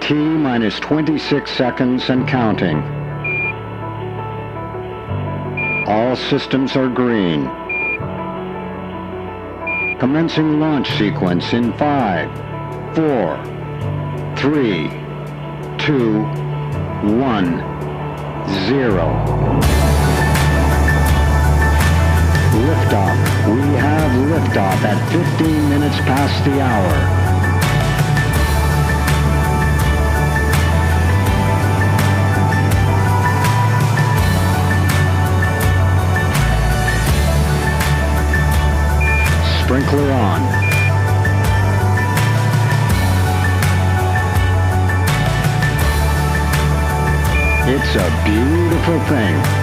T minus 26 seconds and counting. All systems are green. Commencing launch sequence in 5, 4, 3, 2, 1, 0. Liftoff. We have liftoff at 15 minutes past the hour. Sprinkler on. It's a beautiful thing.